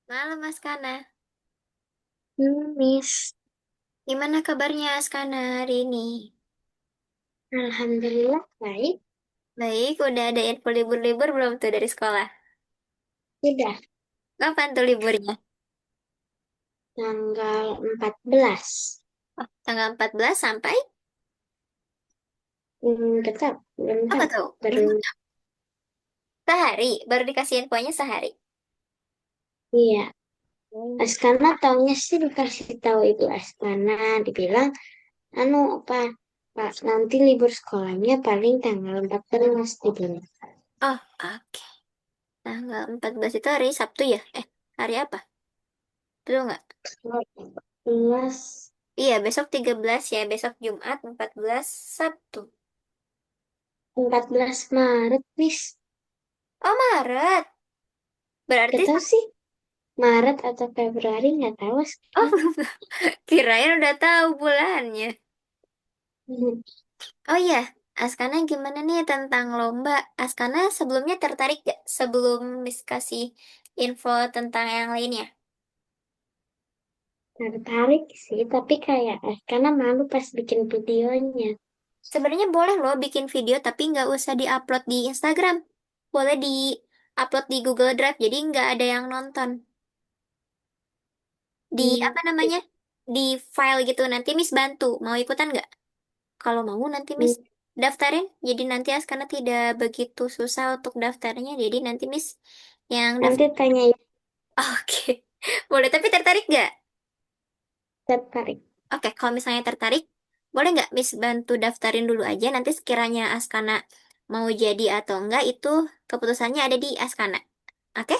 Malam Askana, Miss, gimana kabarnya Askana hari ini? Alhamdulillah baik. Baik, udah ada info libur-libur belum tuh dari sekolah? Sudah Kapan tuh liburnya? tanggal 14. Oh, tanggal 14 sampai? Tetap, belum Apa tahu. tuh? Baru, Belum tahu. Sehari, baru dikasih infonya sehari. iya. Hmm. Askana taunya sih dikasih tahu Ibu Askana. Dibilang, apa, Pak, nanti libur sekolahnya paling tanggal 14 dibilang. Oh, oke. Tanggal 14 itu hari Sabtu ya? Hari apa? Betul nggak? 14, Iya, besok 13 ya. Besok Jumat 14 Sabtu. 14 Maret, Miss. Oh, Maret. Gak Berarti tahu sih, Maret atau Februari, nggak tahu Oh, sekarang. kirain udah tahu bulannya. Oh iya, Askana gimana nih tentang lomba? Askana sebelumnya tertarik gak sebelum Miss kasih info tentang yang lainnya? Tertarik sih, tapi kayak karena malu pas bikin videonya. Sebenarnya boleh loh bikin video, tapi nggak usah diupload di Instagram. Boleh di-upload di Google Drive, jadi nggak ada yang nonton. Di Hmm, apa namanya? Di file gitu, nanti Miss bantu. Mau ikutan nggak? Kalau mau nanti Miss hmm. daftarin. Jadi nanti Askana tidak begitu susah untuk daftarnya. Jadi nanti Miss yang Nanti daftar. tanya Oke, boleh. Tapi tertarik nggak? tertarik. Oke, kalau misalnya tertarik, boleh nggak Miss bantu daftarin dulu aja. Nanti sekiranya Askana mau jadi atau enggak, itu keputusannya ada di Askana. Oke?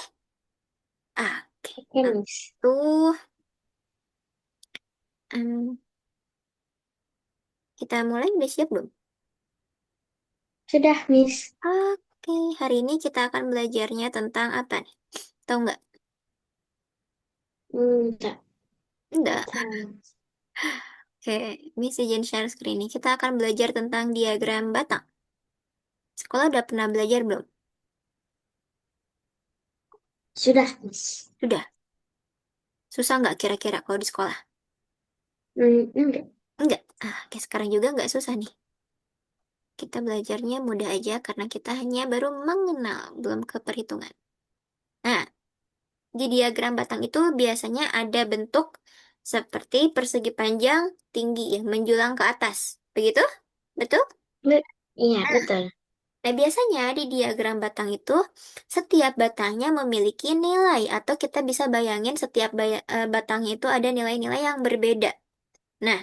Oke. Oke, Nah, Miss. tuh em, kita mulai. Udah siap belum? Sudah, Miss. Oke, hari ini kita akan belajarnya tentang apa nih? Tahu nggak? Tak, Enggak. tahu. Oke, Miss izin share screen ini. Kita akan belajar tentang diagram batang. Sekolah udah pernah belajar belum? Sudah, Miss. Sudah. Susah nggak kira-kira kalau di sekolah? Enggak. Enggak. Oke, sekarang juga nggak susah nih. Kita belajarnya mudah aja karena kita hanya baru mengenal, belum ke perhitungan. Nah, di diagram batang itu biasanya ada bentuk seperti persegi panjang tinggi ya, menjulang ke atas. Begitu? Betul? Iya, betul. Nah, biasanya di diagram batang itu setiap batangnya memiliki nilai atau kita bisa bayangin setiap batangnya itu ada nilai-nilai yang berbeda. Nah,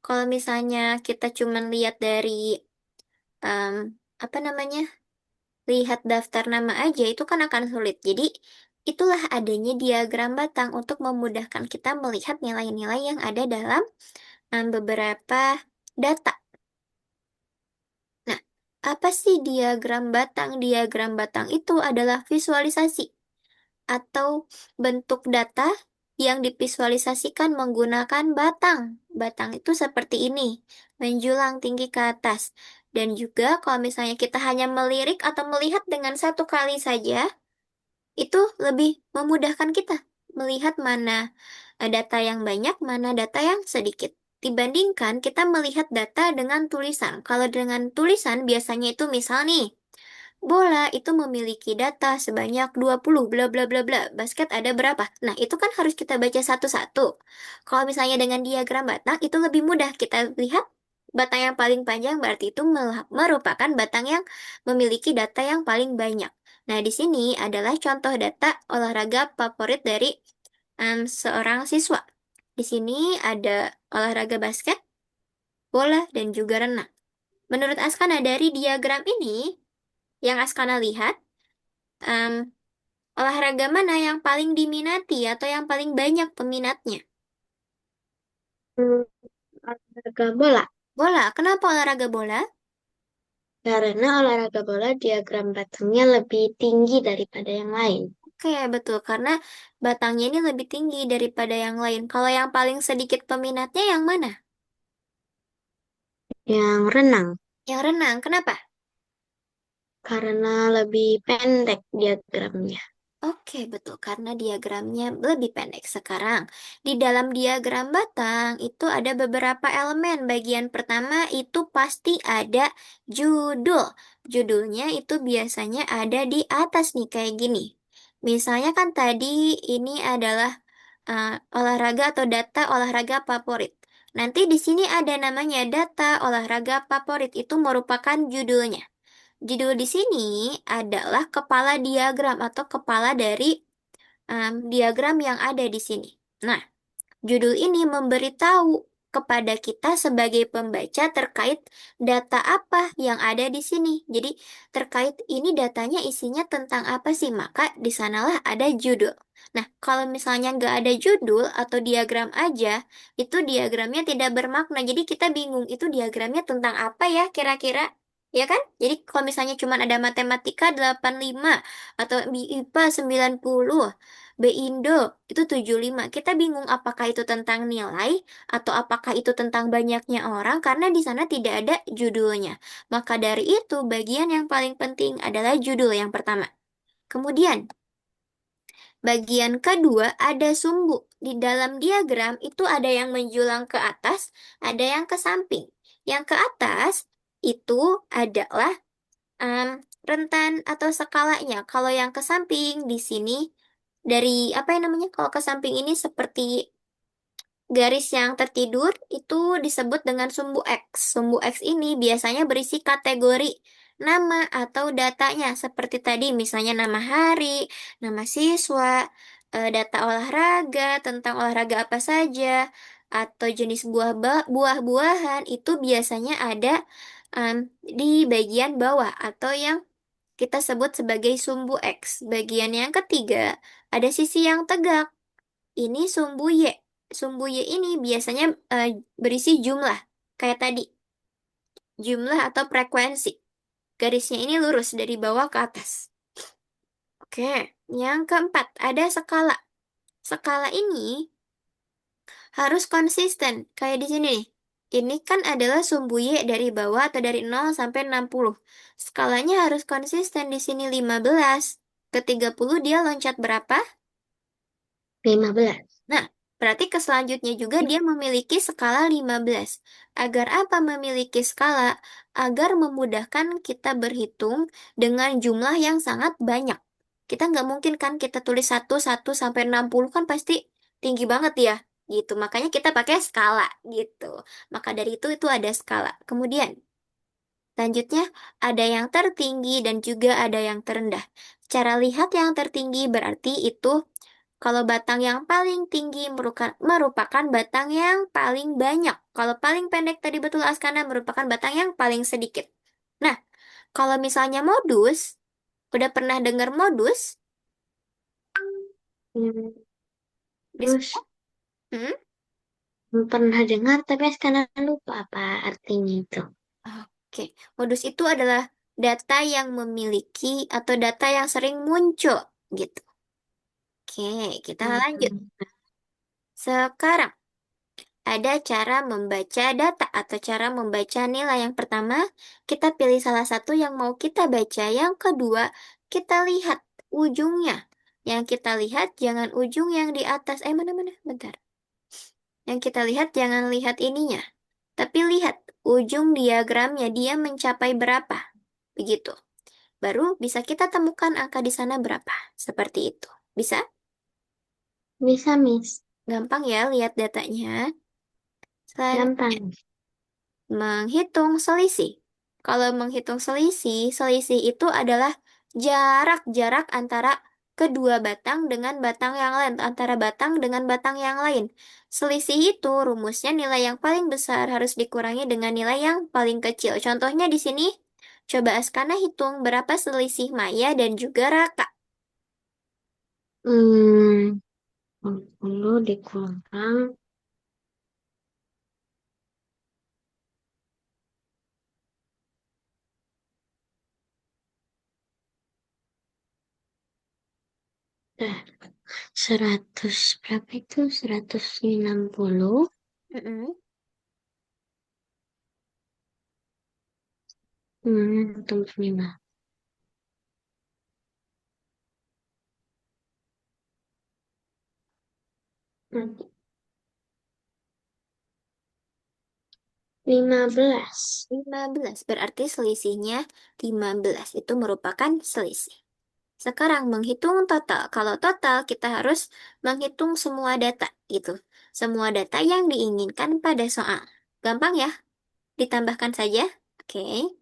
kalau misalnya kita cuma lihat dari em, apa namanya? Lihat daftar nama aja itu kan akan sulit. Jadi, itulah adanya diagram batang untuk memudahkan kita melihat nilai-nilai yang ada dalam beberapa data. Nah, apa sih diagram batang? Diagram batang itu adalah visualisasi atau bentuk data yang divisualisasikan menggunakan batang. Batang itu seperti ini, menjulang tinggi ke atas. Dan juga kalau misalnya kita hanya melirik atau melihat dengan satu kali saja, itu lebih memudahkan kita melihat mana data yang banyak, mana data yang sedikit. Dibandingkan kita melihat data dengan tulisan. Kalau dengan tulisan biasanya itu misal nih, bola itu memiliki data sebanyak 20 bla bla bla bla. Basket ada berapa? Nah, itu kan harus kita baca satu-satu. Kalau misalnya dengan diagram batang itu lebih mudah. Kita lihat batang yang paling panjang berarti itu merupakan batang yang memiliki data yang paling banyak. Nah, di sini adalah contoh data olahraga favorit dari seorang siswa. Di sini ada olahraga basket, bola, dan juga renang. Menurut Askana dari diagram ini, yang Askana lihat, em, olahraga mana yang paling diminati atau yang paling banyak peminatnya? Hmm, Olahraga bola. Bola. Kenapa olahraga bola? Karena olahraga bola diagram batangnya lebih tinggi daripada yang lain. Oke, betul. Karena batangnya ini lebih tinggi daripada yang lain. Kalau yang paling sedikit peminatnya yang mana? Yang renang. Yang renang. Kenapa? Karena lebih pendek diagramnya. Oke, betul. Karena diagramnya lebih pendek. Sekarang, di dalam diagram batang itu ada beberapa elemen. Bagian pertama itu pasti ada judul. Judulnya itu biasanya ada di atas nih, kayak gini. Misalnya kan tadi ini adalah olahraga atau data olahraga favorit. Nanti di sini ada namanya data olahraga favorit. Itu merupakan judulnya. Judul di sini adalah kepala diagram atau kepala dari diagram yang ada di sini. Nah, judul ini memberitahu kepada kita sebagai pembaca terkait data apa yang ada di sini. Jadi, terkait ini datanya isinya tentang apa sih? Maka di sanalah ada judul. Nah, kalau misalnya nggak ada judul atau diagram aja, itu diagramnya tidak bermakna. Jadi kita bingung, itu diagramnya tentang apa ya kira-kira? Ya kan? Jadi kalau misalnya cuma ada matematika 85 atau IPA 90, B-Indo itu 75. Kita bingung apakah itu tentang nilai atau apakah itu tentang banyaknya orang karena di sana tidak ada judulnya. Maka dari itu bagian yang paling penting adalah judul yang pertama. Kemudian bagian kedua ada sumbu. Di dalam diagram itu ada yang menjulang ke atas, ada yang ke samping. Yang ke atas itu adalah rentan atau skalanya. Kalau yang ke samping di sini dari apa yang namanya? Kalau ke samping ini seperti garis yang tertidur itu disebut dengan sumbu X. Sumbu X ini biasanya berisi kategori nama atau datanya seperti tadi misalnya nama hari, nama siswa, data olahraga, tentang olahraga apa saja, atau jenis buah-buahan itu biasanya ada em, di bagian bawah atau yang kita sebut sebagai sumbu X. Bagian yang ketiga ada sisi yang tegak. Ini sumbu Y. Sumbu Y ini biasanya berisi jumlah. Kayak tadi, jumlah atau frekuensi. Garisnya ini lurus dari bawah ke atas. Oke, yang keempat ada skala. Skala ini harus konsisten. Kayak di sini nih. Ini kan adalah sumbu Y dari bawah atau dari 0 sampai 60. Skalanya harus konsisten di sini 15. Ke 30 dia loncat berapa? 15. Nah, berarti ke selanjutnya juga dia memiliki skala 15. Agar apa memiliki skala? Agar memudahkan kita berhitung dengan jumlah yang sangat banyak. Kita nggak mungkin kan kita tulis 1 sampai 60 kan pasti tinggi banget ya. Gitu. Makanya kita pakai skala gitu. Maka dari itu ada skala. Kemudian, selanjutnya ada yang tertinggi dan juga ada yang terendah. Cara lihat yang tertinggi berarti itu kalau batang yang paling tinggi merupakan batang yang paling banyak. Kalau paling pendek tadi betul Askana merupakan batang yang paling sedikit. Nah, kalau misalnya modus, udah pernah dengar modus? Hmm, Di terus Hmm? pernah dengar tapi sekarang lupa apa artinya itu. Oke, modus itu adalah data yang memiliki atau data yang sering muncul gitu. Oke, kita lanjut. Hmm. Sekarang ada cara membaca data atau cara membaca nilai. Yang pertama, kita pilih salah satu yang mau kita baca. Yang kedua, kita lihat ujungnya. Yang kita lihat jangan ujung yang di atas. Mana-mana? Bentar. Yang kita lihat jangan lihat ininya. Tapi lihat ujung diagramnya dia mencapai berapa. Begitu. Baru bisa kita temukan angka di sana berapa. Seperti itu. Bisa? Bisa, Miss. Gampang ya lihat datanya. Selanjutnya. Gampang. Menghitung selisih. Kalau menghitung selisih, selisih itu adalah jarak-jarak antara kedua batang dengan batang yang lain, antara batang dengan batang yang lain. Selisih itu rumusnya nilai yang paling besar harus dikurangi dengan nilai yang paling kecil. Contohnya di sini, coba Askana hitung berapa selisih Maya dan juga Raka. Hmm, 40 dikurang eh, 100 berapa itu? 160. Mm-mm. Tunggu 5. Hmm, 15. 15 berarti selisihnya 15. Itu merupakan selisih. Sekarang menghitung total. Kalau total kita harus menghitung semua data gitu. Semua data yang diinginkan pada soal. Gampang ya? Ditambahkan saja. Oke.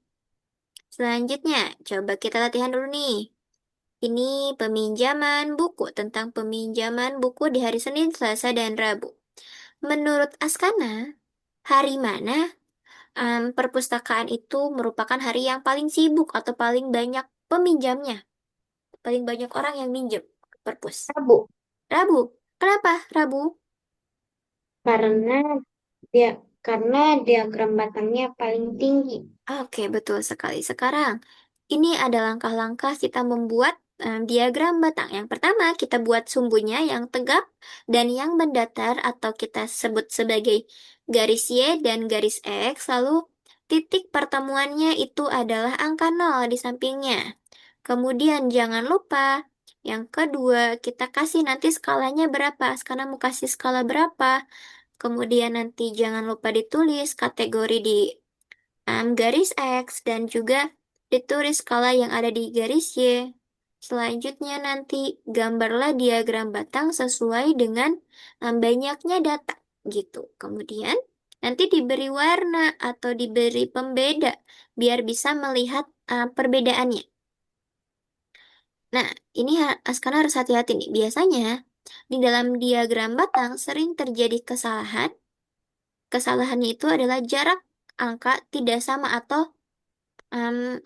Selanjutnya, coba kita latihan dulu nih. Ini peminjaman buku tentang peminjaman buku di hari Senin, Selasa, dan Rabu. Menurut Askana, hari mana perpustakaan itu merupakan hari yang paling sibuk atau paling banyak peminjamnya? Paling banyak orang yang minjem ke perpus. Rabu. Rabu. Kenapa Rabu? Karena dia karena diagram batangnya paling tinggi. Oke, betul sekali. Sekarang, ini ada langkah-langkah kita membuat diagram batang. Yang pertama, kita buat sumbunya yang tegap dan yang mendatar atau kita sebut sebagai garis Y dan garis X. Lalu, titik pertemuannya itu adalah angka 0 di sampingnya. Kemudian, jangan lupa, yang kedua, kita kasih nanti skalanya berapa. Sekarang mau kasih skala berapa. Kemudian nanti jangan lupa ditulis kategori di garis X dan juga ditulis skala yang ada di garis Y. Selanjutnya nanti gambarlah diagram batang sesuai dengan banyaknya data gitu. Kemudian nanti diberi warna atau diberi pembeda biar bisa melihat perbedaannya. Nah, ini Askana harus hati-hati nih. Biasanya di dalam diagram batang sering terjadi kesalahan. Kesalahannya itu adalah jarak angka tidak sama atau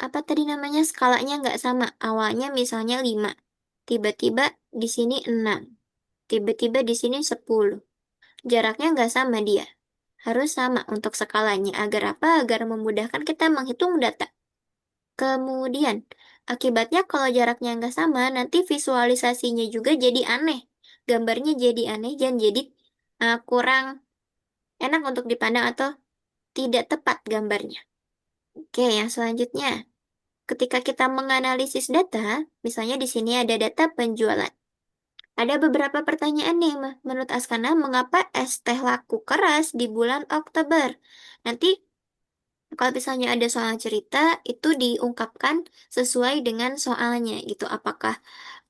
apa tadi namanya skalanya nggak sama. Awalnya misalnya 5, tiba-tiba di sini 6, tiba-tiba di sini 10. Jaraknya nggak sama dia. Harus sama untuk skalanya. Agar apa? Agar memudahkan kita menghitung data. Kemudian, akibatnya kalau jaraknya nggak sama, nanti visualisasinya juga jadi aneh. Gambarnya jadi aneh dan jadi kurang enak untuk dipandang atau tidak tepat gambarnya. Oke, yang selanjutnya. Ketika kita menganalisis data, misalnya di sini ada data penjualan. Ada beberapa pertanyaan nih, menurut Askana, mengapa es teh laku keras di bulan Oktober? Nanti kalau misalnya ada soal cerita, itu diungkapkan sesuai dengan soalnya gitu. Apakah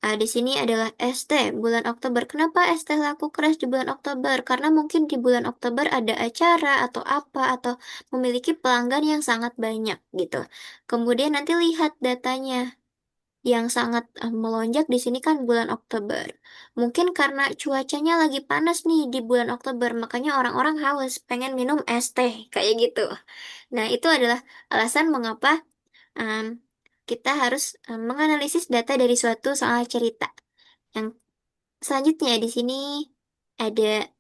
di sini adalah es teh bulan Oktober. Kenapa es teh laku keras di bulan Oktober? Karena mungkin di bulan Oktober ada acara atau apa atau memiliki pelanggan yang sangat banyak gitu. Kemudian nanti lihat datanya yang sangat melonjak di sini kan bulan Oktober. Mungkin karena cuacanya lagi panas nih di bulan Oktober, makanya orang-orang haus, pengen minum es teh kayak gitu. Nah, itu adalah alasan mengapa em, kita harus menganalisis data dari suatu soal cerita. Yang selanjutnya di sini ada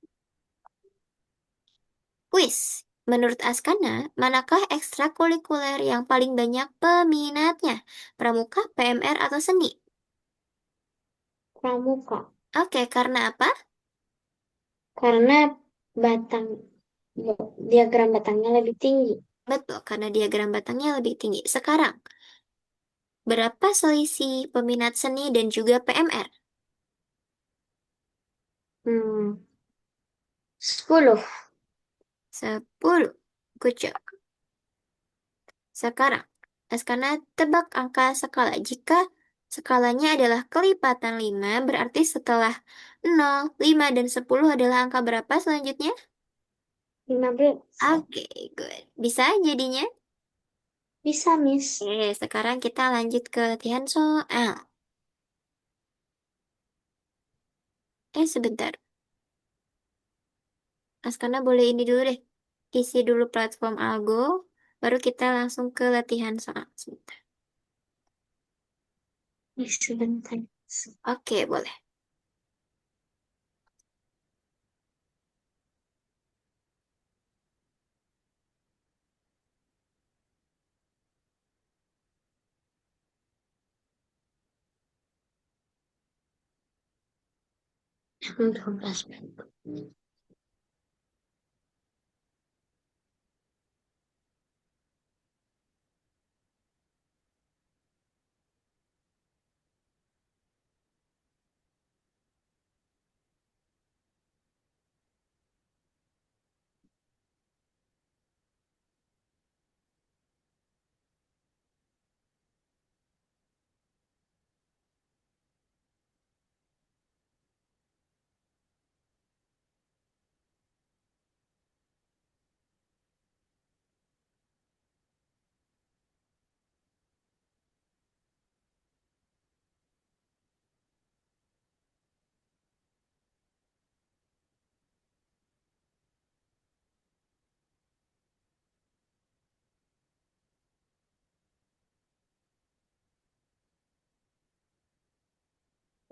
quiz. Menurut Askana, manakah ekstrakurikuler yang paling banyak peminatnya? Pramuka, PMR, atau seni? Pramuka. Oke, karena apa? Karena batang diagram batangnya lebih tinggi. Betul, karena diagram batangnya lebih tinggi. Sekarang, berapa selisih peminat seni dan juga PMR? Hmm, 10. 10. Good job. Sekarang, Askana tebak angka skala. Jika skalanya adalah kelipatan 5, berarti setelah 0, 5, dan 10 adalah angka berapa selanjutnya? 15. Oke, good. Bisa jadinya? Bisa, Miss. Oke, sekarang kita lanjut ke latihan soal. Sebentar. Askana boleh ini dulu deh. Isi dulu platform Algo, baru kita langsung ke latihan soal. Sebentar. Miss, sebentar. Oke, boleh. Jam 12 menit.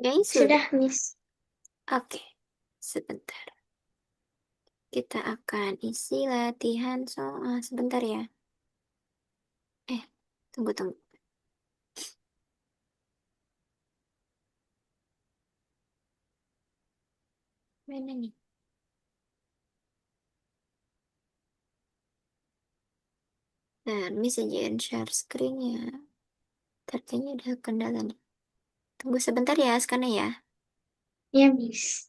Kayaknya sudah. Sudah, Miss. Oke, sebentar. Kita akan isi latihan soal. Sebentar ya. Eh, tunggu, tunggu. Mana nih? Nah, ini sajian share screen ya. Terkayaknya ada kendala nih. Tunggu sebentar ya, sekarang ya. Ya, Miss.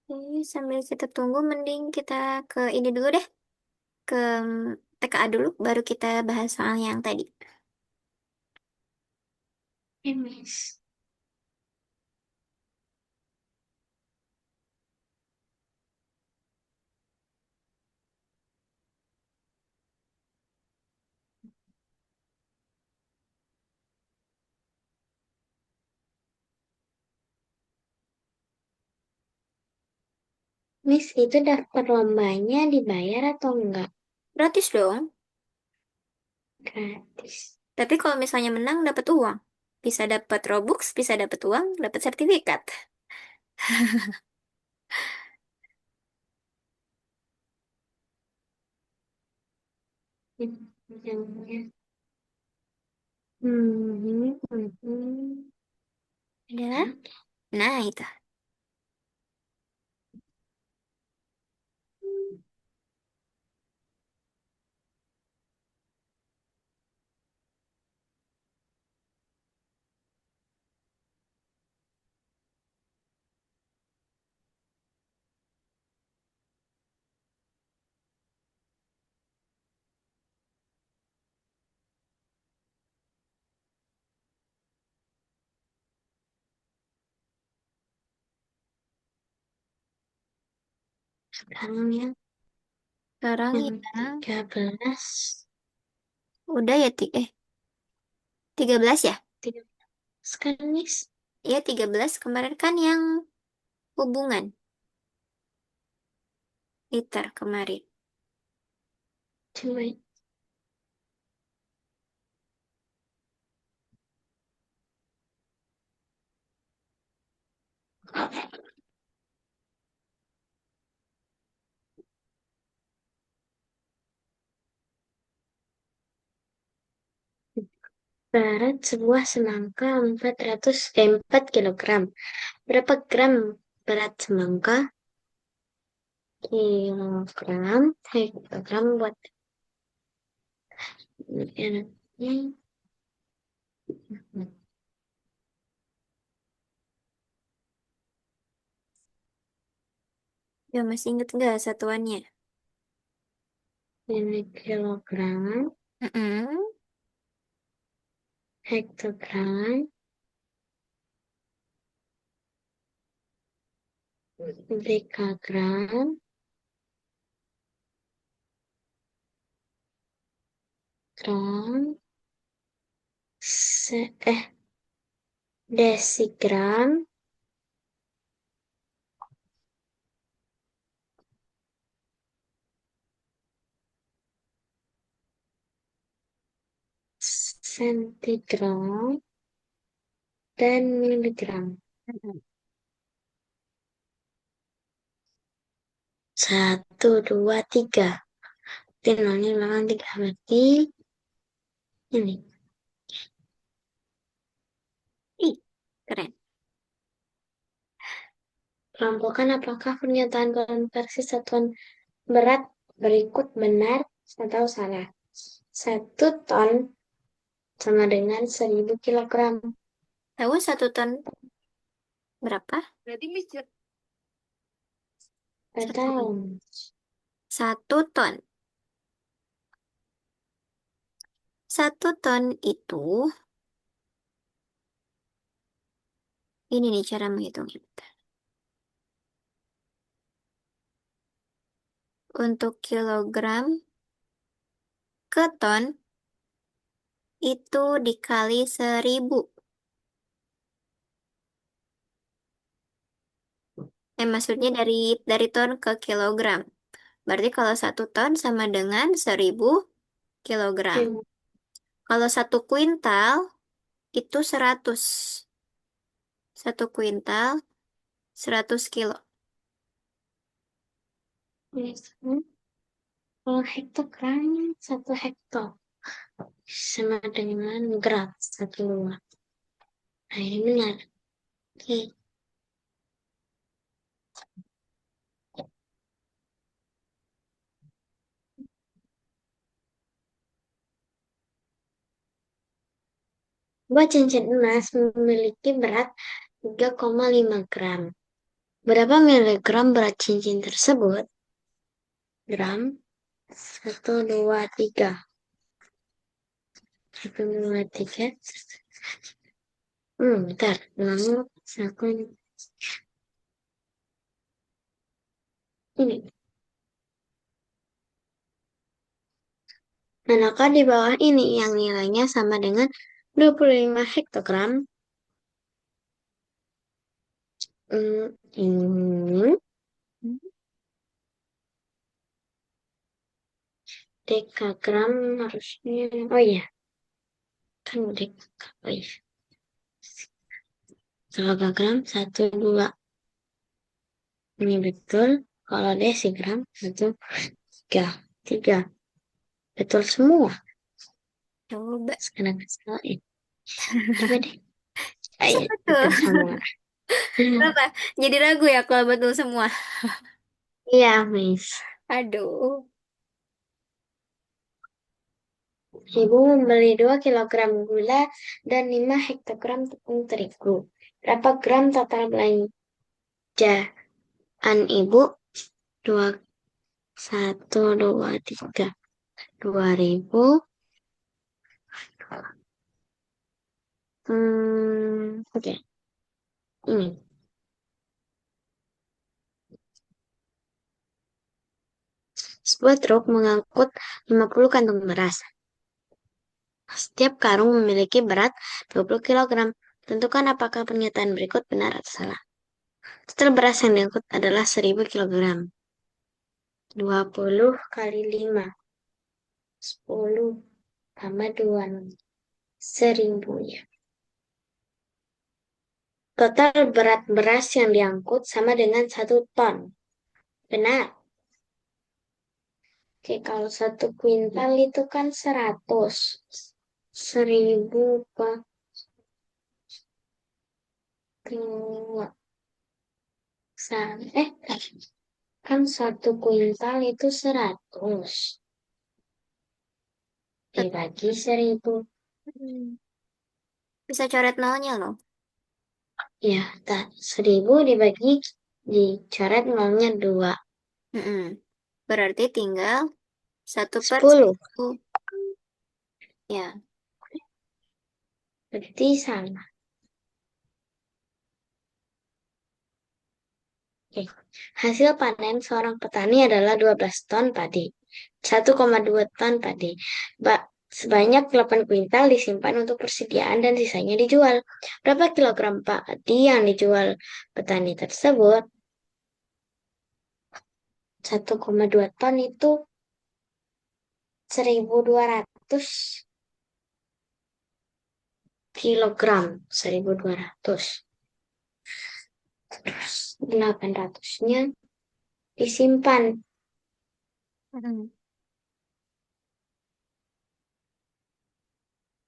Oke, sambil kita tunggu, mending kita ke ini dulu deh. Ke TKA dulu, baru kita bahas soal yang tadi. Ya, Miss. Miss, itu daftar lombanya dibayar atau enggak? Gratis dong. Gratis. Tapi kalau misalnya menang, dapat uang. Bisa dapat Robux, bisa dapat uang, dapat sertifikat. Yang- Hmm, hmm, hmm. Ada? Nah, itu. Sekarang Sekarang yang ya, 13. udah ya, 13 ya? 13 kan, Miss? Iya, 13 kemarin kan yang hubungan. Liter kemarin. Cuma berat sebuah semangka 4 kilogram. Berapa gram berat semangka? Kilogram, kilogram buat enaknya. Ya, masih inget nggak satuannya? Ini kilogram, Mm-mm. hektogram, dekagram, gram, se desigram, sentigram, dan miligram. Mm-mm. Satu, dua, tiga. Berarti nolnya belakang tiga. Berarti ini. Ih, keren. Kelompokkan apakah pernyataan konversi satuan berat berikut benar? Saya tahu salah. 1 ton sama dengan 1.000 kilogram. Tahu 1 ton berapa? Saya Satu, tahu. 1 ton. 1 ton itu, ini nih cara menghitungnya. Untuk kilogram ke ton, itu dikali 1.000. Maksudnya dari ton ke kilogram. Berarti kalau 1 ton sama dengan 1.000 kilogram. Hmm. Kalau 1 kuintal itu 100. 1 kuintal 100 kilo. Kalau hektogram, 1 hektar sama dengan gram 1 luar. Nah, ini benar. Oke. Buat cincin emas memiliki berat 3,5 gram. Berapa miligram berat cincin tersebut? Gram. 1, 2, 3. 1, 2, 3. Bentar. Ulangi. Aku ini. Manakah di bawah ini yang nilainya sama dengan 25 hektogram? Ini dekagram harusnya. Oh iya, kan deka. Oh iya. Kilogram 1, 2. Ini betul. Kalau desigram 1, 3. Betul semua. Coba. Sekarang salahin. Coba deh. Ayo, Siapa tuh? betul semua. Kenapa? Jadi ragu ya kalau betul semua. Iya, Miss. Aduh. Ibu membeli 2 kilogram gula dan 5 hektogram tepung terigu. Berapa gram total belanjaan ibu? 2, 1, 2, 3. 2.000. Oke. Ini. Sebuah truk mengangkut 50 kantung beras. Setiap karung memiliki berat 20 kilogram. Tentukan apakah pernyataan berikut benar atau salah. Total beras yang diangkut adalah 1.000 kilogram. 20 kali 5. 10 tambah 2. 1.000 ya. Total berat beras yang diangkut sama dengan 1 ton. Benar. Oke, kalau 1 kuintal itu kan 100. 1.000 dua. Kan 1 kuintal itu 100. Dibagi 1.000. Hmm. Bisa coret nolnya loh. Ya, 1.000 dibagi dicoret nolnya 2. Mm-mm. Berarti tinggal 10. 1/1000. Ya. Berarti salah. Oke. Hasil panen seorang petani adalah 12 ton padi. 1,2 ton padi. Sebanyak 8 kuintal disimpan untuk persediaan dan sisanya dijual. Berapa kilogram padi yang dijual petani tersebut? 1,2 ton itu 1.200 kilogram. 1.200. Terus 800-nya disimpan. Mm.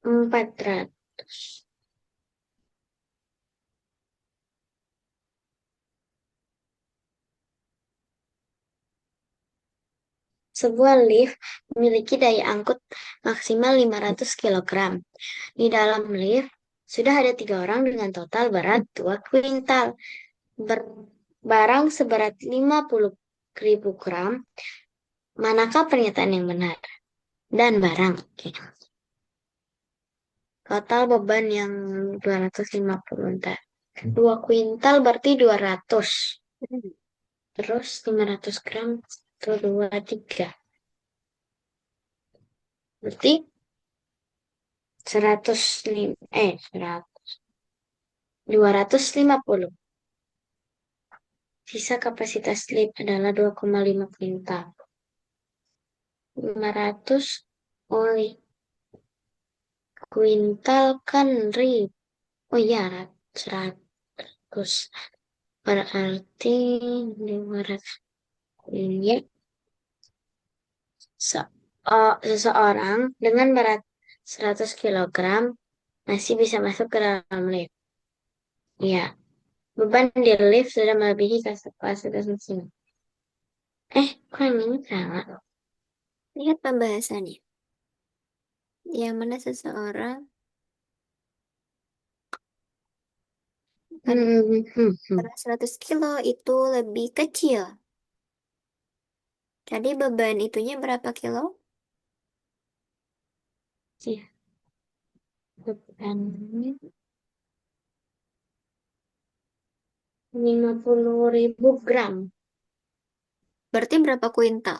400. Sebuah lift memiliki daya angkut maksimal 500 kilogram. Di dalam lift sudah ada 3 orang dengan total berat 2 kuintal. Barang seberat 50.000 gram. Manakah pernyataan yang benar? Dan barang. Oke. Total beban yang 250 ntar. 2 kuintal berarti 200. Terus 500 gram. 1, 2, 3. Berarti 105, 250. Sisa kapasitas lift adalah 2,5 kuintal. 500 oli. Kuintal kan ribu. Oh iya, 100. Berarti 500. Ini seseorang dengan berat 100 kilogram masih bisa masuk ke dalam lift. Ya, beban di lift sudah melebihi kapasitas mesin. Kok yang ini salah? Lihat pembahasannya. Yang mana seseorang ada Hmm, hmm, hmm. berat 100 kilo itu lebih kecil. Jadi beban itunya berapa kilo? Iya, bebannya 50.000 gram. Berarti berapa kuintal?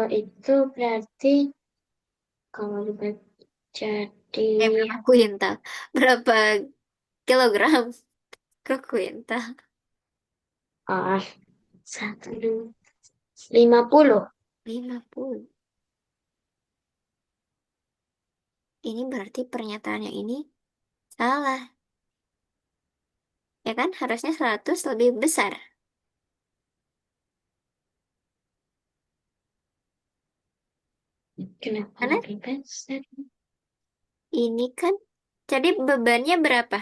Itu berarti kalau dibagi jadi Berapa kuintal? Berapa kilogram ke kuintal? ah 1, 2, 50. 50. Ini berarti pernyataan yang ini salah. Ya kan? Harusnya 100 lebih besar. Kenapa Karena lebih besar? ini kan, jadi bebannya berapa?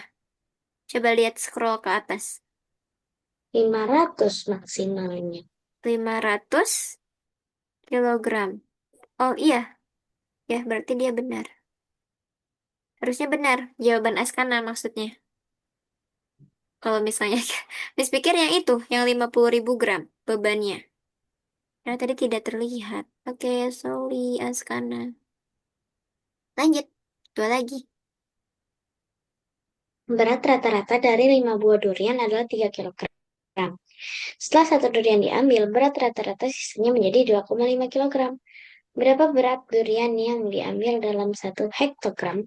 Coba lihat scroll ke atas. 500 maksimalnya. 500 kilogram. Oh iya, ya berarti dia benar. Harusnya benar. Jawaban Askana maksudnya. Kalau misalnya, Miss pikir yang itu, yang 50.000 gram bebannya. Karena tadi tidak terlihat. Oke, sorry Askana. Lanjut. Dua lagi. Berat rata-rata dari 5 buah durian adalah 3 kilogram. Setelah satu durian diambil, berat rata-rata sisanya menjadi 2,5 kilogram. Berapa berat durian yang diambil dalam 1 hektogram?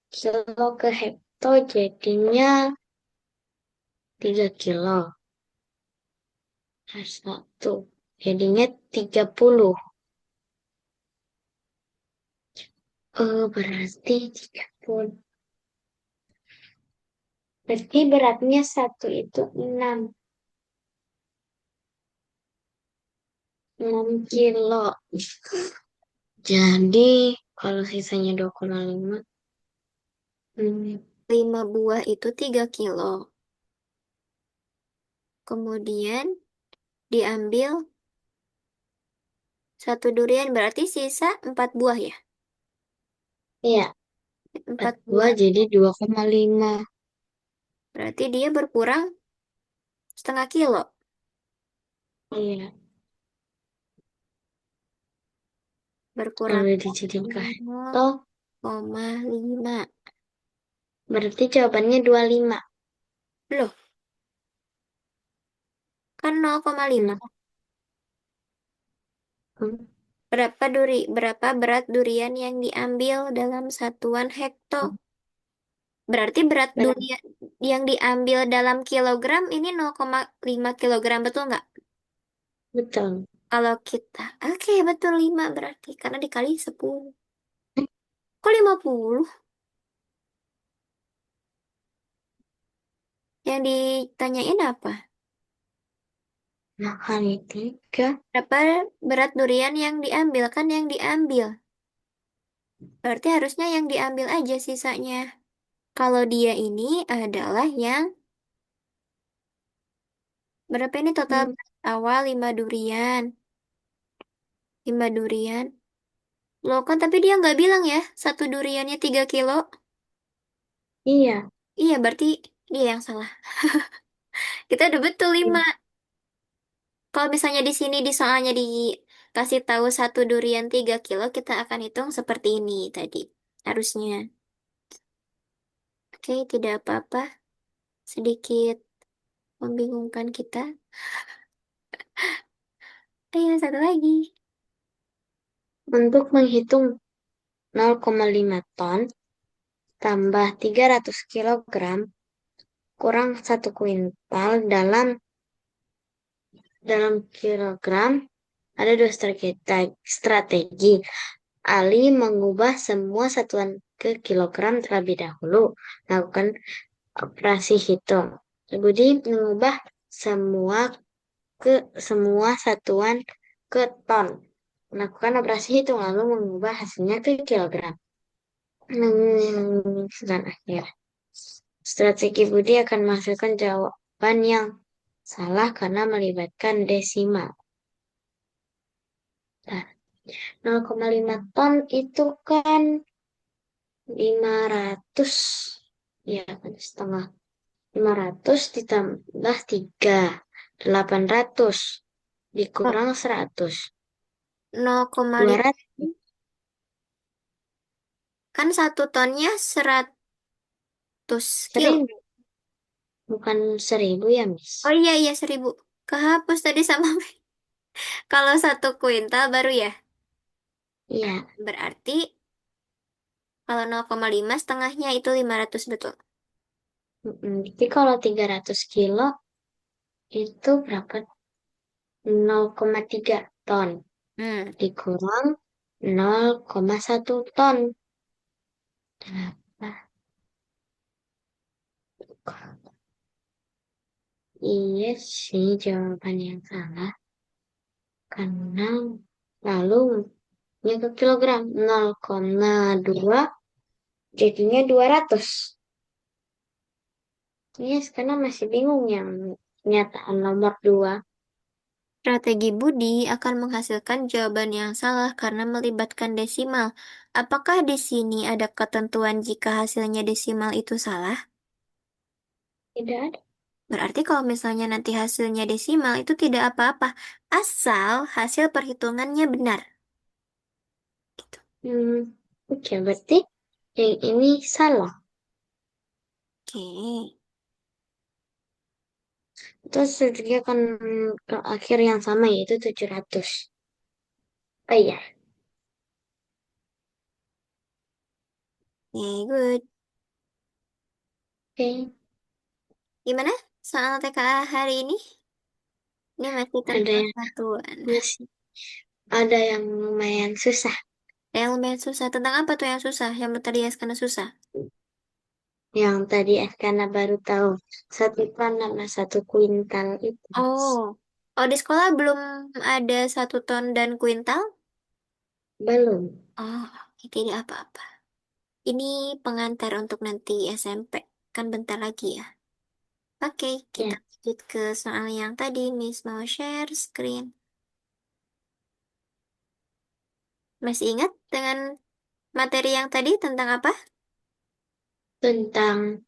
Kilo ke hekto jadinya 3 kilo. Satu. Jadinya 30. Berarti 30. Berarti beratnya satu itu 6 kilo. Jadi kalau sisanya 2,5. 5 buah itu 3 kilo. Kemudian diambil satu durian berarti sisa 4 buah ya. Iya, 4 4 buah buah. jadi 2,5. Berarti dia berkurang setengah kilo. Iya, Berkurang kalau dijadiin ke nol hekto, koma lima. berarti jawabannya 25. Loh, kan 0,5. Hmm. Hmm. Berapa berat durian yang diambil dalam satuan hekto? Berarti berat Berat. durian yang diambil dalam kilogram ini 0,5 kilogram, betul nggak? Betul. Kalau kita, oke betul 5 berarti. Karena dikali 10. Kok 50? Yang ditanyain apa? Nah, kali 3. Berapa berat durian yang diambil? Kan yang diambil. Berarti harusnya yang diambil aja sisanya. Kalau dia ini adalah yang Berapa ini total Hmm, berat awal 5 durian. 5 durian. Loh kan tapi dia nggak bilang ya, satu duriannya 3 kilo. iya. Iya, berarti dia yang salah. Kita udah betul 5. Kalau misalnya di sini di soalnya dikasih tahu satu durian 3 kilo, kita akan hitung seperti ini tadi. Harusnya. Oke, tidak apa-apa. Sedikit membingungkan kita. Ayo, satu lagi. Untuk menghitung 0,5 ton tambah 300 kilogram kurang 1 kuintal dalam kilogram ada dua strategi. Ali mengubah semua satuan ke kilogram terlebih dahulu. Lakukan operasi hitung. Budi mengubah semua semua satuan ke ton. Melakukan operasi hitung lalu mengubah hasilnya ke kilogram. Dan akhir. Strategi Budi akan menghasilkan jawaban yang salah karena melibatkan desimal. Nah, 0,5 ton itu kan 500, ya kan setengah. 500 ditambah 3, 800 Oh, dikurang 100, 0,5. 200, Kan satu tonnya 100 kilo. 1000, bukan 1000 ya, Miss? Oh iya, iya 1000. Kehapus tadi sama. Kalau 1 kuintal baru ya. Iya, Berarti kalau 0,5 setengahnya itu 500 betul. Jadi kalau 300 kilo itu berapa? 0,3 ton Hmm. dikurang 0,1 ton. Nah, iya sih jawaban yang salah. Karena lalu nya ke kilogram 0,2 jadinya 200. Yes, karena masih bingung yang pernyataan nomor 2. Strategi Budi akan menghasilkan jawaban yang salah karena melibatkan desimal. Apakah di sini ada ketentuan jika hasilnya desimal itu salah? Tidak ada. Berarti kalau misalnya nanti hasilnya desimal itu tidak apa-apa, asal hasil perhitungannya benar. Gitu. Hmm, oke, berarti yang ini salah. Oke. Terus dia akan ke akhir yang sama yaitu 700. Oh iya, Oke, good. oke. Gimana soal TKA hari ini? Ini masih Ada tentang yang satuan. masih ada yang lumayan susah. Yang lumayan susah. Tentang apa tuh yang susah? Yang tadi ya karena susah. Yang tadi karena baru tahu 1 ton sama 1 kuintal itu. Oh. Oh, di sekolah belum ada 1 ton dan kuintal? Belum. Oh, tidak apa-apa. Ini pengantar untuk nanti SMP. Kan bentar lagi ya. Oke, kita Ya, lanjut ke soal yang tadi. Miss mau share screen. Masih ingat dengan materi yang tadi tentang apa? tentang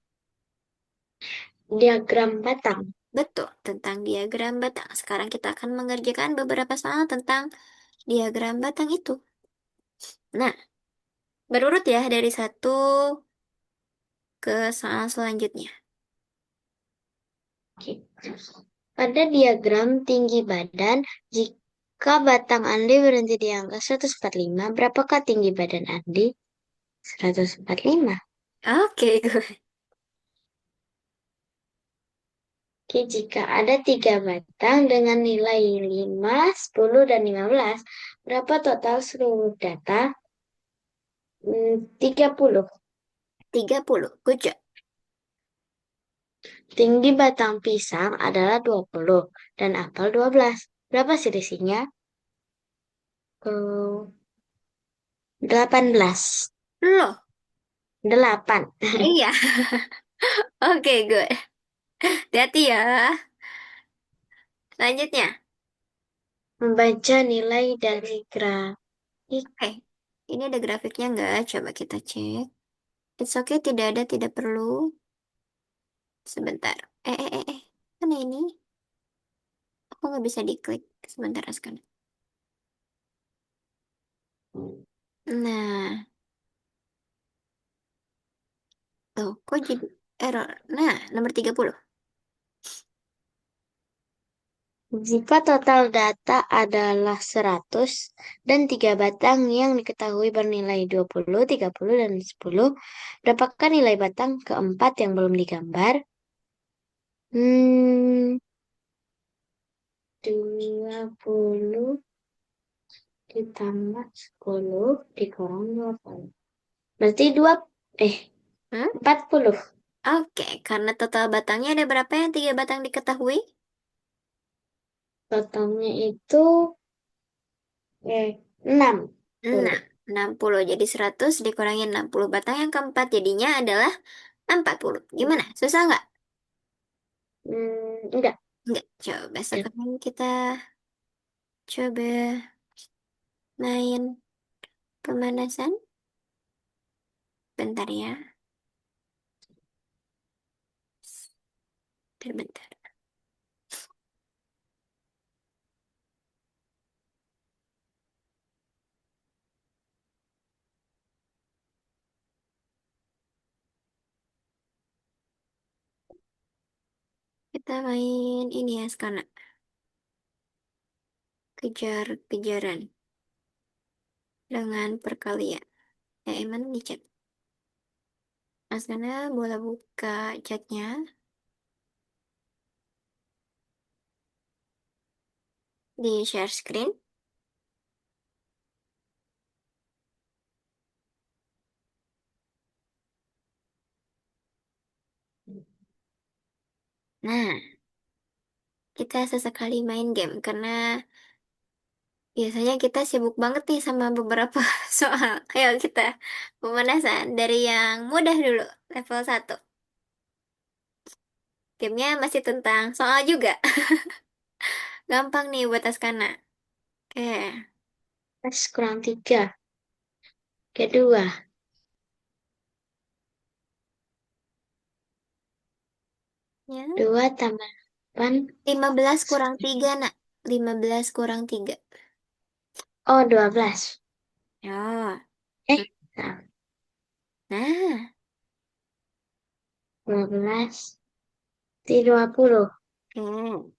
diagram batang. Betul, tentang diagram batang. Sekarang kita akan mengerjakan beberapa soal tentang diagram batang itu. Nah, berurut ya dari satu ke soal selanjutnya. Oke. Pada diagram tinggi badan, jika batang Andi berhenti di angka 145, berapakah tinggi badan Andi? 145. Oke, Oke, jika ada 3 batang dengan nilai 5, 10, dan 15, berapa total seluruh data? 30. 30. Good job. Tinggi batang pisang adalah 20 dan apel 12. Berapa selisihnya? 18. Loh, 8. iya. Oke, good. Hati-hati ya. Selanjutnya. Membaca nilai dari grafik. Oke. Ini ada grafiknya nggak? Coba kita cek. It's okay, tidak ada, tidak perlu. Sebentar. Mana ini? Aku nggak bisa diklik. Sebentar, Askan. Nah, tuh, kok jadi error? Nah, nomor 30. Jika total data adalah 100 dan 3 batang yang diketahui bernilai 20, 30, dan 10, berapakah nilai batang keempat yang belum digambar? Hmm, 20 ditambah 10 dikurang 20. Berarti eh, Hmm? 40. Oke, karena total batangnya ada berapa yang 3 batang diketahui? Totalnya itu 6. Nah, 60. Jadi 100 dikurangi 60 batang yang keempat jadinya adalah 40. Gimana? Susah nggak? Enggak. Nggak. Coba sekarang kita coba main pemanasan. Bentar ya. Bentar. Kita main ini ya sekarang. Kejar-kejaran dengan perkalian. Emang di chat. Mas Kana boleh buka chatnya di share screen. Nah, kita sesekali main game karena biasanya kita sibuk banget nih sama beberapa soal. Ayo kita pemanasan dari yang mudah dulu, level 1. Gamenya masih tentang soal juga. Gampang nih buat Askana. Oke, Pas kurang 3. Kedua, ya. 2 tambah 8. 15 kurang 3 nak. 15 kurang 3. Oh, 12. Ya. Eh, salah. Nah, 12. Di 20. oke.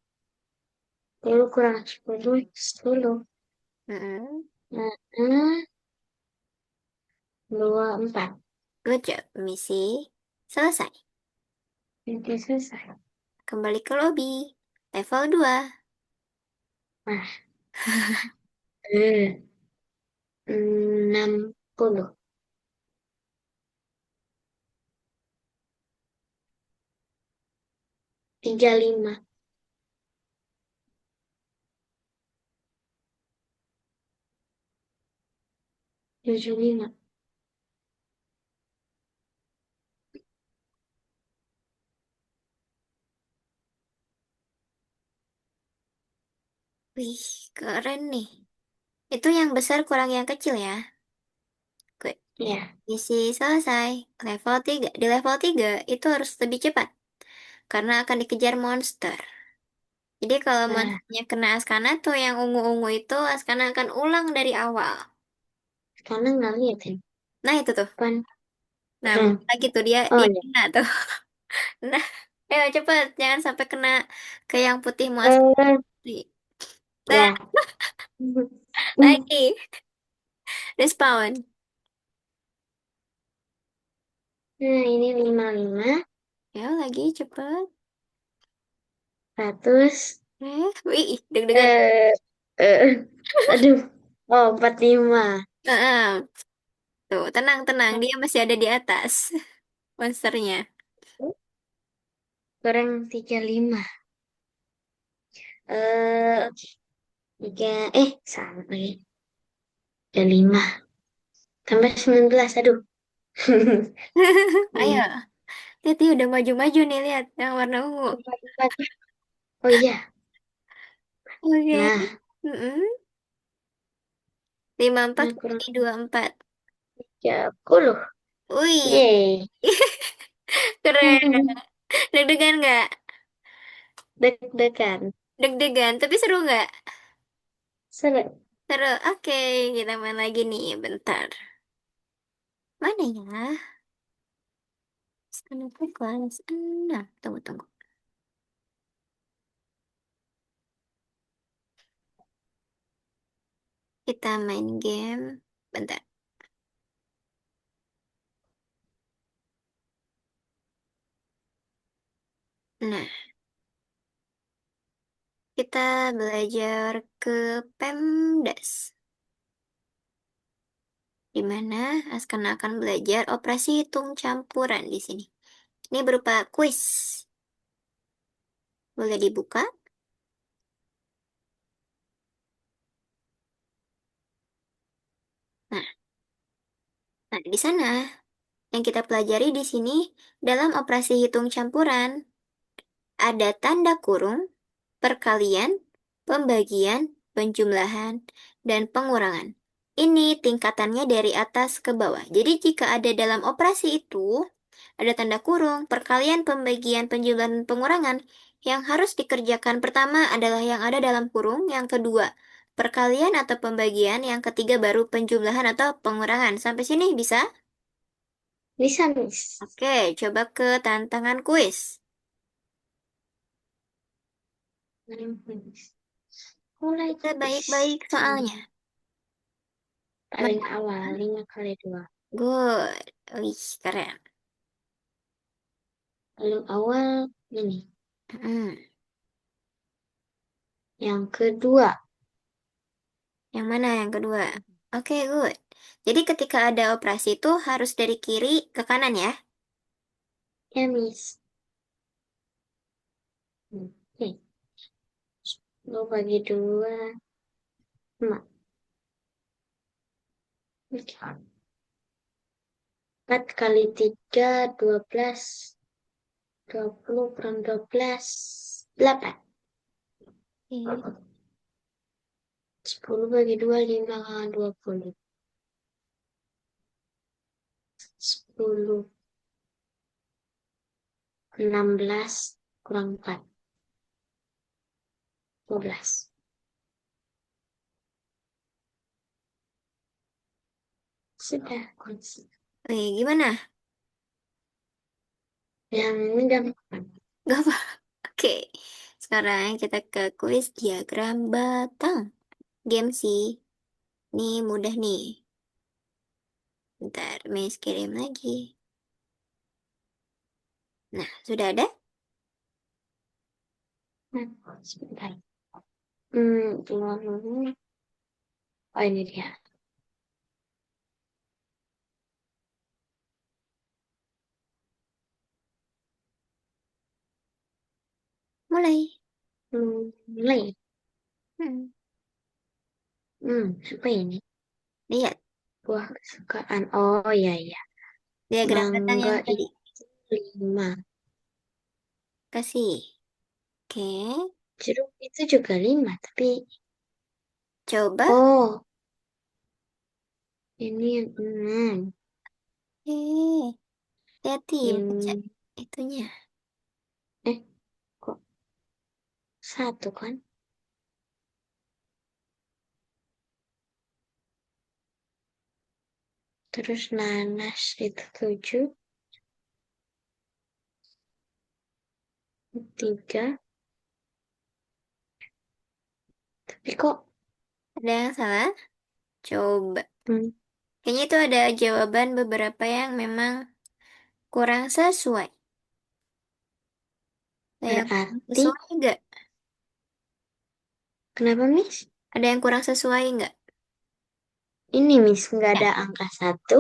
10 kurang 10. 10. Mm-mm. Nah, 24. Good job. Misi selesai. Jadi selesai. Kembali ke lobby. Level 2. Nah, eh, 60. 35. 75. Wih, keren nih. Itu yang besar kurang yang kecil ya. Good. Ya. Misi selesai. Level 3. Di level 3 itu harus lebih cepat. Karena akan dikejar monster. Jadi kalau Nah, monsternya kena Askana tuh yang ungu-ungu itu Askana akan ulang dari awal. sekarang nggak lihat ya. Nah itu tuh. Pan. Nah Nah, bentar lagi tuh dia oh dia ya. kena tuh. Nah, ayo cepet. Jangan sampai kena ke yang putih muas. Eh, Nah, ya. lagi. Respawn. Nah, ini 55. Ya, lagi cepet. 100. Wih, deg-degan. Eh, eh, aduh. Oh, 45. Heeh. Tuh, tenang, tenang. Dia masih ada di atas monsternya. Kurang 35. Oke. Tiga, sama lagi. 35. Tambah 19, aduh. Ayo, Hmm, lihat dia udah maju-maju nih, lihat yang warna ungu. 44. Oh iya, Oke. Nah, Mm-mm. 54 nah kurang bagi 24. 30. Wih, Yeay. keren. Deg-degan nggak? Deg-degan. Deg-degan, tapi seru nggak? Seru. Seru. Oke, kita main lagi nih. Bentar. Mana ya? Sana tuh kelas 6. Tunggu, tunggu. Kita main game. Bentar. Nah, kita belajar ke PEMDAS. Di mana Askana akan belajar operasi hitung campuran di sini. Ini berupa kuis. Boleh dibuka? Nah, nah di sana yang kita pelajari di sini dalam operasi hitung campuran ada tanda kurung, perkalian, pembagian, penjumlahan, dan pengurangan. Ini tingkatannya dari atas ke bawah. Jadi jika ada dalam operasi itu, ada tanda kurung, perkalian, pembagian, penjumlahan, dan pengurangan. Yang harus dikerjakan pertama adalah yang ada dalam kurung, yang kedua perkalian atau pembagian, yang ketiga baru penjumlahan atau pengurangan. Sampai sini bisa? Bisa, Miss. Oke, coba ke tantangan kuis. Mulai Kita kuis. baik-baik soalnya. Paling awal 5 kali 2. Good. Wih, keren. Paling awal ini. Hmm. Yang kedua. Yang mana yang kedua? Oke, good. Jadi ketika ada operasi itu harus dari kiri ke kanan ya. Ya, Miss. Oke. Lu bagi 2. 4 kali 3, 12. 20 kurang 12. 8. Oke. 10 bagi 2, 5 20. 10. 16 kurang 4. 12. Sudah. Wih, gimana? Yang ini gampang. Gak apa. Oke. Sekarang kita ke kuis diagram batang. Game sih. Ini mudah nih. Bentar, Miss kirim lagi. Nah, sudah ada? Nah, sebentar. Oh, ini dia. Mulai. Mulai. Hmm. Apa ini? Lihat Buah kesukaan. Oh, iya, iya. diagram batang Mangga yang tadi. itu 5. Kasih. Oke. Jeruk itu juga 5. Tapi, Coba. oh, ini yang 6. Eh, hati-hati baca Ini, itunya. eh, kok 1 kan? Terus nanas itu 7. 3. Tapi kok, Ada yang salah? Coba. hmm, Kayaknya itu ada jawaban beberapa yang memang kurang sesuai. Ada yang kurang berarti, sesuai nggak? kenapa, Miss? Ada yang kurang sesuai nggak? Ini, Miss, nggak Ya. ada angka 1,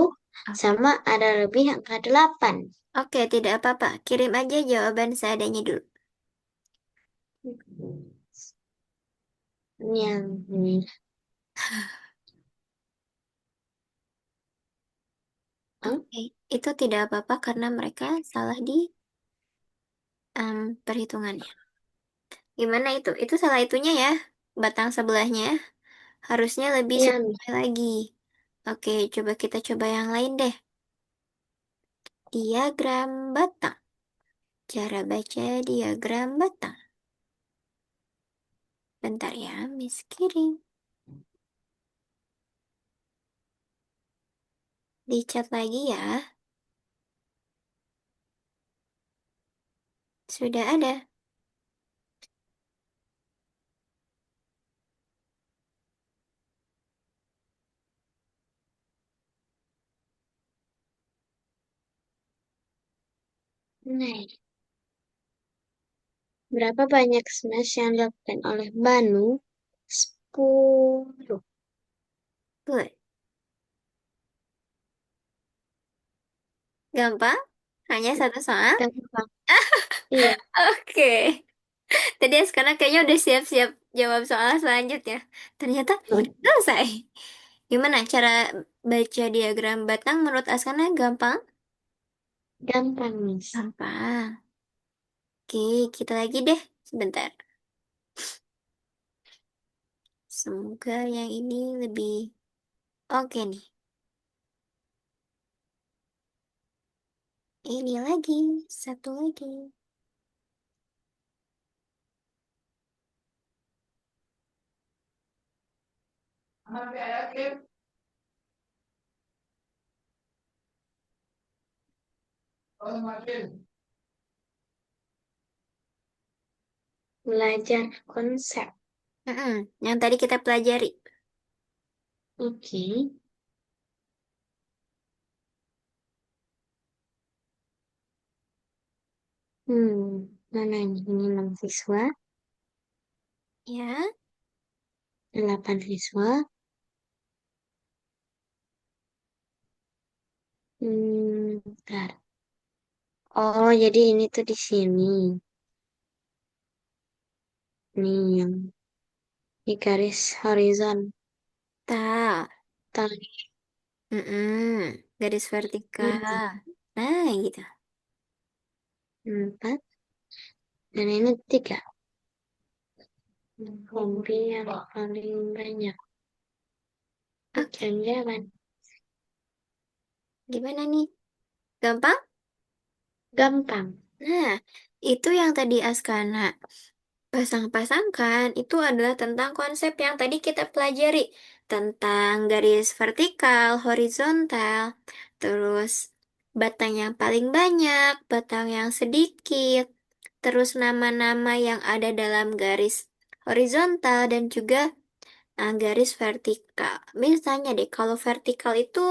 sama ada lebih angka 8. Oke, tidak apa-apa. Kirim aja jawaban seadanya dulu. Ini yang ini. Hah? Oke, itu tidak apa-apa karena mereka salah di perhitungannya. Gimana itu? Itu salah itunya ya. batang sebelahnya harusnya lebih Iya, Miss. sesuai lagi. Oke, coba kita coba yang lain deh. Diagram batang. Cara baca diagram batang. Bentar ya, Miss Kiring. Dicat lagi ya. Sudah ada. Nah, berapa banyak smash yang dilakukan oleh Banu? 10. Good. Gampang? Hanya satu soal? Gampang. Iya. Oke. Tadi sekarang kayaknya udah siap-siap jawab soal selanjutnya. Ternyata selesai. Gimana cara baca diagram batang menurut Askana gampang? Gampang, Miss. Gampang. Oke, kita lagi deh. Sebentar. Semoga yang ini lebih oke nih. Ini lagi, satu lagi. Belajar konsep. Yang tadi kita pelajari. Oke. Mana ini? Ini 6 siswa, Ya, 8 siswa. Bentar. Oh, jadi ini tuh di sini. Nih yang di garis horizontal. tak. Garis Ini vertikal. Nah, gitu. 4 dan ini 3. Hobi yang paling banyak. Oke, Jalan-jalan. gimana nih? Gampang? Gampang. Nah, itu yang tadi Askana pasang-pasangkan itu adalah tentang konsep yang tadi kita pelajari tentang garis vertikal, horizontal, terus batang yang paling banyak, batang yang sedikit, terus nama-nama yang ada dalam garis horizontal dan juga garis vertikal. Misalnya deh, kalau vertikal itu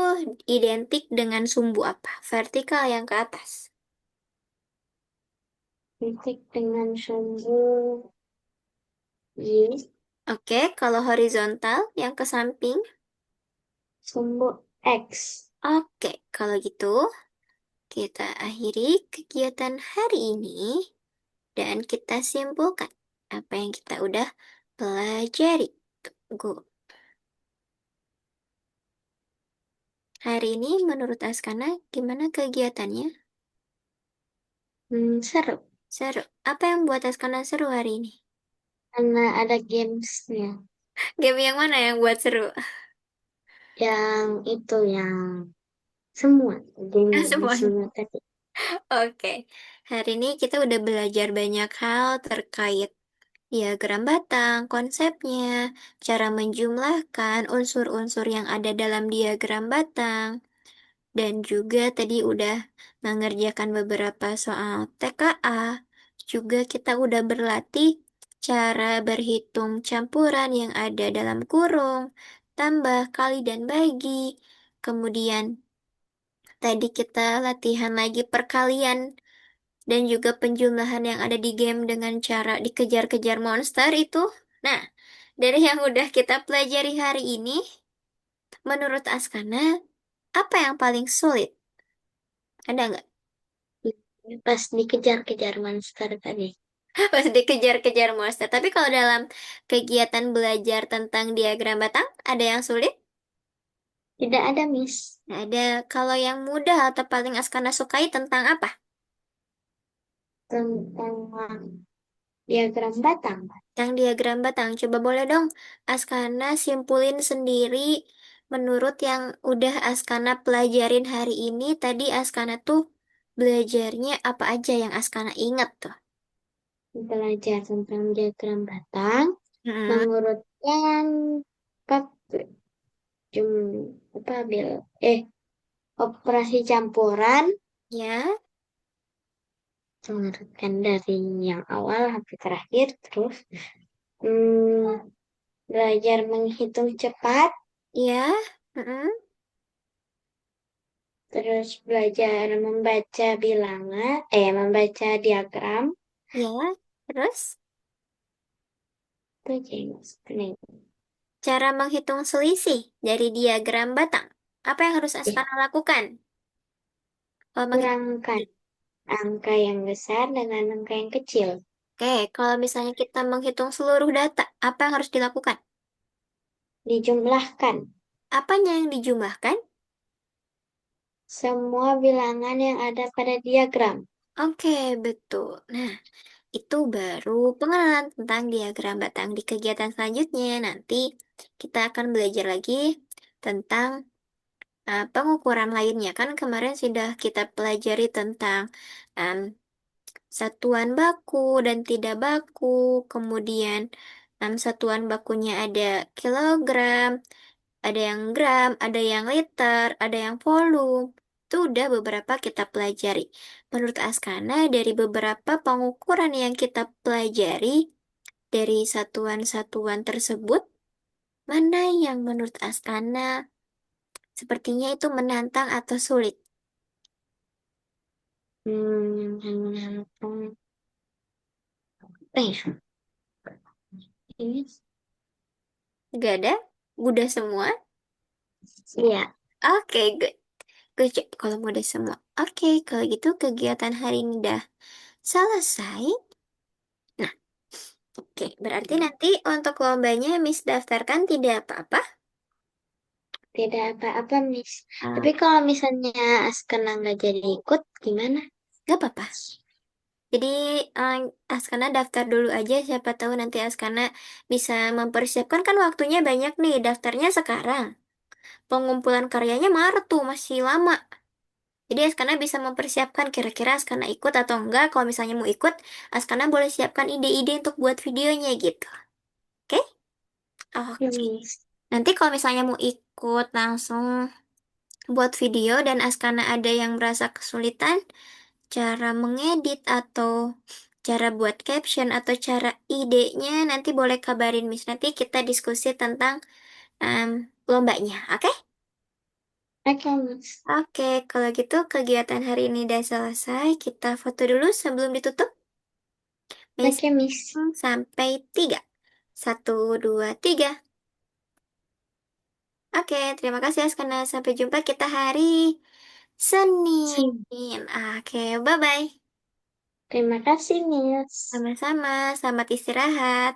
identik dengan sumbu apa? Vertikal yang ke atas. Titik dengan sumbu Y, Oke, kalau horizontal yang ke samping. sumbu X. Oke, kalau gitu kita akhiri kegiatan hari ini dan kita simpulkan apa yang kita udah pelajari. Tunggu. Hari ini menurut Askana gimana kegiatannya? Seru. Seru. Apa yang buat Askana seru hari ini? Karena ada gamesnya. Game yang mana yang buat seru? Yang itu yang semua. Game yang Semuanya. semua tadi. Oke, hari ini kita udah belajar banyak hal terkait diagram batang, konsepnya, cara menjumlahkan unsur-unsur yang ada dalam diagram batang, dan juga tadi udah mengerjakan beberapa soal TKA. Juga kita udah berlatih cara berhitung campuran yang ada dalam kurung, tambah, kali, dan bagi. Kemudian tadi kita latihan lagi perkalian dan juga penjumlahan yang ada di game dengan cara dikejar-kejar monster itu. Nah, dari yang udah kita pelajari hari ini, menurut Askana, apa yang paling sulit? Ada nggak? Pas dikejar-kejar monster tadi. Pas dikejar-kejar monster. Tapi kalau dalam kegiatan belajar tentang diagram batang, ada yang sulit? Tidak ada, Miss. Nggak ada. Kalau yang mudah atau paling Askana sukai tentang apa? Tentang Diagram batang. Yang diagram batang. Coba boleh dong, Askana simpulin sendiri menurut yang udah Askana pelajarin hari ini. Tadi Askana tuh belajarnya apa aja yang Askana ingat tuh? Belajar tentang diagram batang, Mm-mm. mengurutkan apa, jum, apa, operasi campuran, Ya, mengurutkan dari yang awal sampai terakhir, terus hmm, belajar menghitung cepat, ya, mm-mm. terus belajar membaca diagram, Ya, terus itu aja yang sebenarnya. cara menghitung selisih dari diagram batang. Apa yang harus Ya, Askana lakukan? Kalau menghitung kurangkan selisih. angka yang besar dengan angka yang kecil, Oke, kalau misalnya kita menghitung seluruh data, apa yang harus dilakukan? dijumlahkan Apanya yang dijumlahkan? semua bilangan yang ada pada diagram. Oke, betul. Nah, itu baru pengenalan tentang diagram batang. Di kegiatan selanjutnya, nanti kita akan belajar lagi tentang pengukuran lainnya. Kan kemarin sudah kita pelajari tentang em, satuan baku dan tidak baku, kemudian satuan bakunya ada kilogram, ada yang gram, ada yang liter, ada yang volume. Itu udah beberapa kita pelajari. Menurut Askana, dari beberapa pengukuran yang kita pelajari dari satuan-satuan tersebut, mana yang menurut Askana sepertinya itu menantang atau sulit? Hmm, ya? Ini, Gak ada? Udah semua? iya, Oke, good. Good job kalau udah semua. Oke, kalau gitu kegiatan hari ini udah selesai. Nah, oke, berarti nanti untuk lombanya Miss daftarkan tidak apa-apa. tidak apa-apa, Miss. Ah, Tapi kalau misalnya Askena nggak jadi ikut, gimana? gak apa-apa. Jadi eh, Askana daftar dulu aja, siapa tahu nanti Askana bisa mempersiapkan kan waktunya banyak nih, daftarnya sekarang. Pengumpulan karyanya Maret tuh, masih lama. Jadi Askana bisa mempersiapkan kira-kira Askana ikut atau enggak. Kalau misalnya mau ikut, Askana boleh siapkan ide-ide untuk buat videonya gitu. Oke? Ya, Oke. Miss. Nanti kalau misalnya mau ikut langsung buat video dan Askana ada yang merasa kesulitan, cara mengedit atau cara buat caption atau cara idenya nanti boleh kabarin Miss. Nanti kita diskusi tentang em, lombanya, oke? Oke, Miss. Oke, kalau gitu kegiatan hari ini udah selesai. Kita foto dulu sebelum ditutup. Miss, Oke, Miss. sampai 3. 1, 2, 3. Oke, terima kasih Askana. Sampai jumpa kita hari Senin. Oke, bye-bye. Terima kasih, Miss. Sama-sama, selamat istirahat.